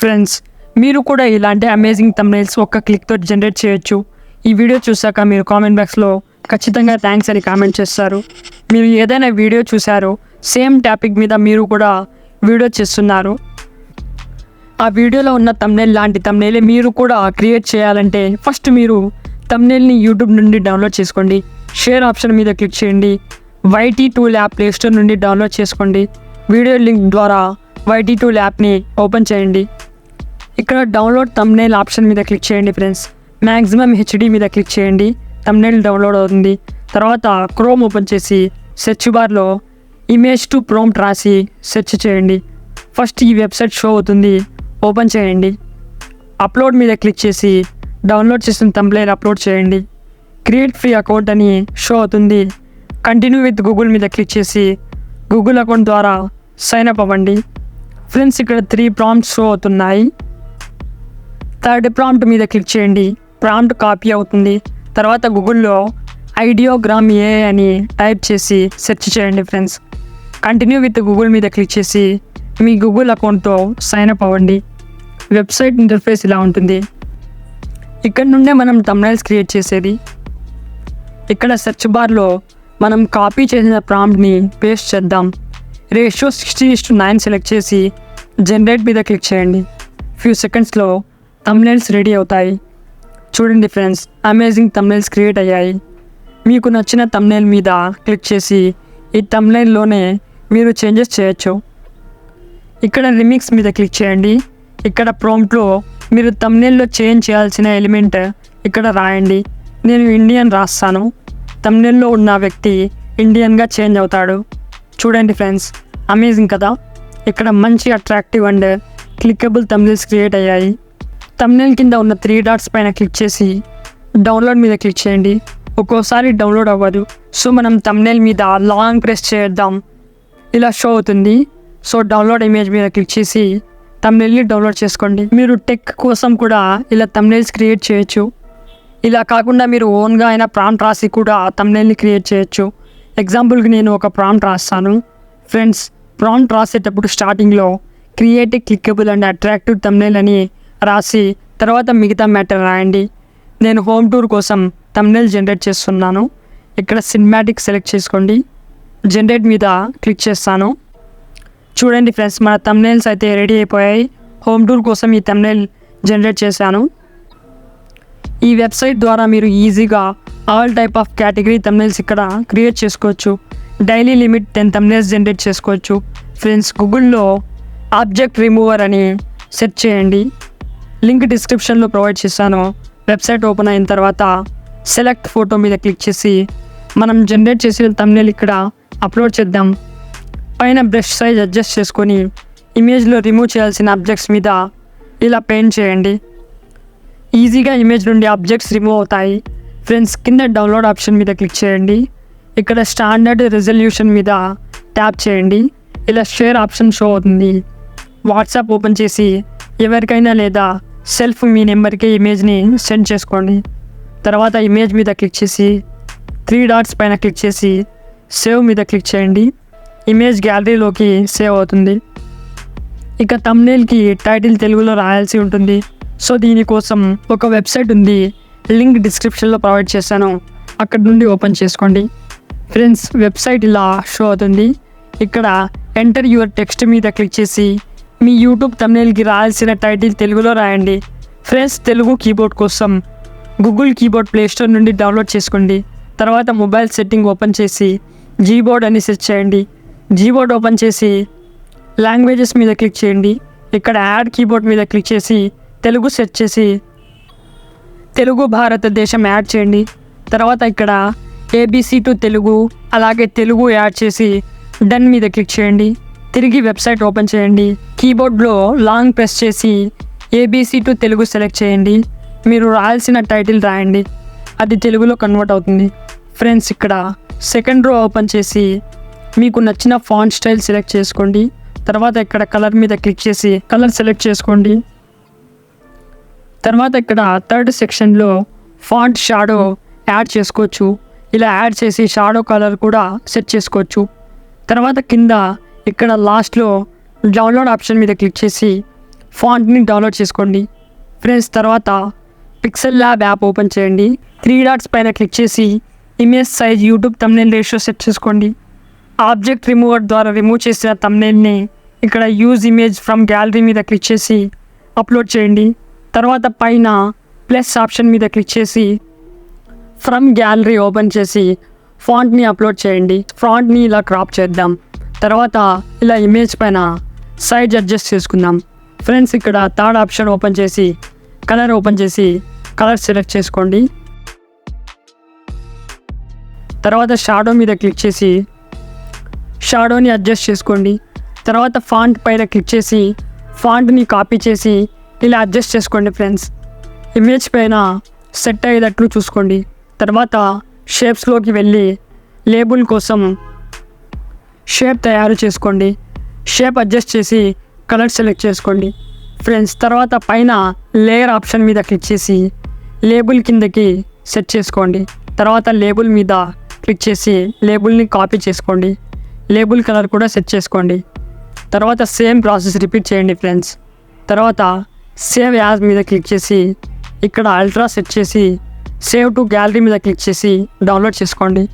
Friends, మీరు కూడా ఇలాంటి అమేజింగ్ థంబ్నెయిల్స్ ఒక్క క్లిక్తో జనరేట్ చేయొచ్చు. ఈ వీడియో చూసాక మీరు కామెంట్ బాక్స్లో ఖచ్చితంగా థ్యాంక్స్ అని కామెంట్ చేస్తారు. మీరు ఏదైనా వీడియో చూసారో సేమ్ టాపిక్ మీద మీరు కూడా వీడియో చేస్తున్నారు, ఆ వీడియోలో ఉన్న థంబ్నెయిల్ లాంటి థంబ్నెయిల్ మీరు కూడా క్రియేట్ చేయాలంటే ఫస్ట్ మీరు థంబ్నెయిల్ని యూట్యూబ్ నుండి డౌన్లోడ్ చేసుకోండి. షేర్ ఆప్షన్ మీద క్లిక్ చేయండి. YT టూల్ యాప్ ప్లేస్టోర్ నుండి డౌన్లోడ్ చేసుకోండి. వీడియో లింక్ ద్వారా YT టూల్ యాప్ని ఓపెన్ చేయండి. ఇక్కడ డౌన్లోడ్ థంబ్నెయిల్ ఆప్షన్ మీద క్లిక్ చేయండి ఫ్రెండ్స్. మ్యాక్సిమం HD మీద క్లిక్ చేయండి. థంబ్నెయిల్ డౌన్లోడ్ అవుతుంది. తర్వాత క్రోమ్ ఓపెన్ చేసి సెర్చ్ బార్లో ఇమేజ్ టు ప్రాంప్ట్ రాసి సెర్చ్ చేయండి. ఫస్ట్ ఈ వెబ్సైట్ షో అవుతుంది, ఓపెన్ చేయండి. అప్లోడ్ మీద క్లిక్ చేసి డౌన్లోడ్ చేసిన థంబ్నెయిల్ అప్లోడ్ చేయండి. క్రియేట్ ఫ్రీ అకౌంట్ అని షో అవుతుంది. కంటిన్యూ విత్ గూగుల్ మీద క్లిక్ చేసి గూగుల్ అకౌంట్ ద్వారా సైన్ అప్ అవ్వండి. ఫ్రెండ్స్, ఇక్కడ 3 ప్రాంప్ట్స్ షో అవుతున్నాయి. థర్డ్ ప్రాంప్ట్ మీద క్లిక్ చేయండి. ప్రాంప్ట్ కాపీ అవుతుంది. తర్వాత గూగుల్లో ఐడియోగ్రామ్ ఏ అని టైప్ చేసి సెర్చ్ చేయండి ఫ్రెండ్స్. కంటిన్యూ విత్ గూగుల్ మీద క్లిక్ చేసి మీ గూగుల్ అకౌంట్తో సైన్ అప్ అవ్వండి. వెబ్సైట్ ఇంటర్ఫేస్ ఇలా ఉంటుంది. ఇక్కడ నుండే మనం థంబ్నెయిల్స్ క్రియేట్ చేసేది. ఇక్కడ సెర్చ్ బార్లో మనం కాపీ చేసిన ప్రాంప్ట్ని పేస్ట్ చేద్దాం. రేషియో 60:9 సెలెక్ట్ చేసి జనరేట్ మీద క్లిక్ చేయండి. ఫ్యూ సెకండ్స్లో థంబ్నెయిల్స్ రెడీ అవుతాయి. చూడండి ఫ్రెండ్స్, అమేజింగ్ థంబ్నెయిల్స్ క్రియేట్ అయ్యాయి. మీకు నచ్చిన థంబ్నెయిల్ మీద క్లిక్ చేసి ఈ థంబ్నెయిల్లోనే మీరు చేంజెస్ చేయొచ్చు. ఇక్కడ రిమిక్స్ మీద క్లిక్ చేయండి. ఇక్కడ ప్రాంప్ట్లో మీరు థంబ్నెయిల్లో చేంజ్ చేయాల్సిన ఎలిమెంట్ ఇక్కడ రాయండి. నేను ఇండియన్ రాస్తాను. థంబ్నెయిల్లో ఉన్న వ్యక్తి ఇండియన్గా చేంజ్ అవుతాడు. చూడండి ఫ్రెండ్స్, అమేజింగ్ కదా. ఇక్కడ మంచి అట్రాక్టివ్ అండ్ క్లిక్కబుల్ థంబ్నెయిల్స్ క్రియేట్ అయ్యాయి. థంబ్నెయిల్ కింద ఉన్న 3 డాట్స్ పైన క్లిక్ చేసి డౌన్లోడ్ మీద క్లిక్ చేయండి. ఒక్కోసారి డౌన్లోడ్ అవ్వదు, సో మనం థంబ్నెయిల్ మీద లాంగ్ ప్రెస్ చేద్దాం. ఇలా షో అవుతుంది. సో డౌన్లోడ్ ఇమేజ్ మీద క్లిక్ చేసి థంబ్నెయిల్ని డౌన్లోడ్ చేసుకోండి. మీరు టెక్ కోసం కూడా ఇలా థంబ్నెయిల్స్ క్రియేట్ చేయొచ్చు. ఇలా కాకుండా మీరు ఓన్గా అయినా ప్రాంప్ట్ రాసి కూడా థంబ్నెయిల్ని క్రియేట్ చేయొచ్చు. ఎగ్జాంపుల్కి నేను ఒక ప్రాంప్ట్ రాస్తాను. ఫ్రెండ్స్, ప్రాంప్ట్ రాసేటప్పుడు స్టార్టింగ్లో క్రియేట్ క్లిక్కబుల్ అండ్ అట్రాక్టివ్ థంబ్నెయిల్ అని రాసి తర్వాత మిగతా మ్యాటర్ రాయండి. నేను హోమ్ టూర్ కోసం థంబ్నెయిల్ జనరేట్ చేస్తున్నాను. ఇక్కడ సినిమాటిక్ సెలెక్ట్ చేసుకోండి. జనరేట్ మీద క్లిక్ చేస్తాను. చూడండి ఫ్రెండ్స్, మన థంబ్నెయిల్స్ అయితే రెడీ అయిపోయాయి. హోమ్ టూర్ కోసం ఈ థంబ్నెయిల్ జనరేట్ చేశాను. ఈ వెబ్సైట్ ద్వారా మీరు ఈజీగా all type of category thumbnails ఇక్కడ క్రియేట్ చేసుకోవచ్చు. డైలీ లిమిట్ 10 థంబ్నెయిల్స్ జనరేట్ చేసుకోవచ్చు. ఫ్రెండ్స్, గూగుల్లో ఆబ్జెక్ట్ రిమూవర్ అని సెర్చ్ చేయండి. లింక్ డిస్క్రిప్షన్లో ప్రొవైడ్ చేశాను. వెబ్సైట్ ఓపెన్ అయిన తర్వాత సెలెక్ట్ ఫోటో మీద క్లిక్ చేసి మనం జనరేట్ చేసిన థంబ్నెయిల్ ఇక్కడ అప్లోడ్ చేద్దాం. పైన బ్రష్ సైజ్ అడ్జస్ట్ చేసుకొని ఇమేజ్లో రిమూవ్ చేయాల్సిన ఆబ్జెక్ట్స్ మీద ఇలా పెయింట్ చేయండి. ఈజీగా ఇమేజ్ నుండి ఆబ్జెక్ట్స్ రిమూవ్ అవుతాయి. ఫ్రెండ్స్, కింద డౌన్లోడ్ ఆప్షన్ మీద క్లిక్ చేయండి. ఇక్కడ స్టాండర్డ్ రెజల్యూషన్ మీద ట్యాప్ చేయండి. ఇలా షేర్ ఆప్షన్ షో అవుతుంది. వాట్సాప్ ఓపెన్ చేసి ఎవరికైనా లేదా సెల్ఫ్ మీ నెంబర్కి ఇమేజ్ని సెండ్ చేసుకోండి. తర్వాత ఇమేజ్ మీద క్లిక్ చేసి 3 డాట్స్ పైన క్లిక్ చేసి సేవ్ మీద క్లిక్ చేయండి. ఇమేజ్ గ్యాలరీలోకి సేవ్ అవుతుంది. ఇక థంబ్నెయిల్కి టైటిల్ తెలుగులో రాయాల్సి ఉంటుంది. సో దీనికోసం ఒక వెబ్సైట్ ఉంది, లింక్ డిస్క్రిప్షన్లో ప్రొవైడ్ చేశాను. అక్కడ నుండి ఓపెన్ చేసుకోండి. ఫ్రెండ్స్, వెబ్సైట్ ఇలా షో అవుతుంది. ఇక్కడ ఎంటర్ యువర్ టెక్స్ట్ మీద క్లిక్ చేసి మీ యూట్యూబ్ థంబ్నెయిల్కి రాయాల్సిన టైటిల్ తెలుగులో రాయండి. ఫ్రెండ్స్, తెలుగు కీబోర్డ్ కోసం గూగుల్ కీబోర్డ్ ప్లేస్టోర్ నుండి డౌన్లోడ్ చేసుకోండి. తర్వాత మొబైల్ సెట్టింగ్ ఓపెన్ చేసి జీబోర్డ్ అని సెర్చ్ చేయండి. జీబోర్డ్ ఓపెన్ చేసి లాంగ్వేజెస్ మీద క్లిక్ చేయండి. ఇక్కడ యాడ్ కీబోర్డ్ మీద క్లిక్ చేసి తెలుగు సెర్చ్ చేసి తెలుగు భారతదేశం యాడ్ చేయండి. తర్వాత ఇక్కడ ABC టు తెలుగు అలాగే తెలుగు యాడ్ చేసి డన్ మీద క్లిక్ చేయండి. తిరిగి వెబ్సైట్ ఓపెన్ చేయండి. కీబోర్డ్లో లాంగ్ ప్రెస్ చేసి ABC టు తెలుగు సెలెక్ట్ చేయండి. మీరు రాయాల్సిన టైటిల్ రాయండి, అది తెలుగులో కన్వర్ట్ అవుతుంది. ఫ్రెండ్స్, ఇక్కడ సెకండ్ రో ఓపెన్ చేసి మీకు నచ్చిన ఫాంట్ స్టైల్ సెలెక్ట్ చేసుకోండి. తర్వాత ఇక్కడ కలర్ మీద క్లిక్ చేసి కలర్ సెలెక్ట్ చేసుకోండి. తర్వాత ఇక్కడ థర్డ్ సెక్షన్లో ఫాంట్ షాడో యాడ్ చేసుకోవచ్చు. ఇలా యాడ్ చేసి షాడో కలర్ కూడా సెట్ చేసుకోవచ్చు. తర్వాత కింద ఇక్కడ లాస్ట్లో డౌన్లోడ్ ఆప్షన్ మీద క్లిక్ చేసి ఫాంట్ని డౌన్లోడ్ చేసుకోండి ఫ్రెండ్స్. తర్వాత పిక్సెల్ ల్యాబ్ యాప్ ఓపెన్ చేయండి. 3 డాట్స్ పైన క్లిక్ చేసి image size YouTube thumbnail ratio set చేసుకోండి. ఆబ్జెక్ట్ రిమూవర్ ద్వారా రిమూవ్ చేసిన థంబ్నెయిల్ని ఇక్కడ యూజ్ ఇమేజ్ ఫ్రమ్ గ్యాలరీ మీద క్లిక్ చేసి అప్లోడ్ చేయండి. తర్వాత పైన ప్లస్ ఆప్షన్ మీద క్లిక్ చేసి ఫ్రమ్ గ్యాలరీ ఓపెన్ చేసి ఫాంట్ని అప్లోడ్ చేయండి. ఫాంట్ని ఇలా క్రాప్ చేద్దాం. తర్వాత ఇలా ఇమేజ్ పైన సైజ్ అడ్జస్ట్ చేసుకుందాం ఫ్రెండ్స్. ఇక్కడ థర్డ్ ఆప్షన్ ఓపెన్ చేసి కలర్ ఓపెన్ చేసి కలర్ సెలెక్ట్ చేసుకోండి. తర్వాత షాడో మీద క్లిక్ చేసి షాడోని అడ్జస్ట్ చేసుకోండి. తర్వాత ఫాంట్ పైన క్లిక్ చేసి ఫాంట్ని కాపీ చేసి ఇలా అడ్జస్ట్ చేసుకోండి ఫ్రెండ్స్. ఇమేజ్ పైన సెట్ అయ్యేటట్లు చూసుకోండి. తర్వాత షేప్స్లోకి వెళ్ళి లేబుల్ కోసం షేప్ తయారు చేసుకోండి. షేప్ అడ్జస్ట్ చేసి కలర్ సెలెక్ట్ చేసుకోండి ఫ్రెండ్స్. తర్వాత పైన లేయర్ ఆప్షన్ మీద క్లిక్ చేసి లేబుల్ కిందకి సెట్ చేసుకోండి. తర్వాత లేబుల్ మీద క్లిక్ చేసి లేబుల్ని కాపీ చేసుకోండి. లేబుల్ కలర్ కూడా సెట్ చేసుకోండి. తర్వాత సేమ్ ప్రాసెస్ రిపీట్ చేయండి ఫ్రెండ్స్. తర్వాత సేవ్ యాజ్ మీద క్లిక్ చేసి ఇక్కడ అల్ట్రా సెట్ చేసి సేవ్ టు గ్యాలరీ మీద క్లిక్ చేసి డౌన్లోడ్ చేసుకోండి.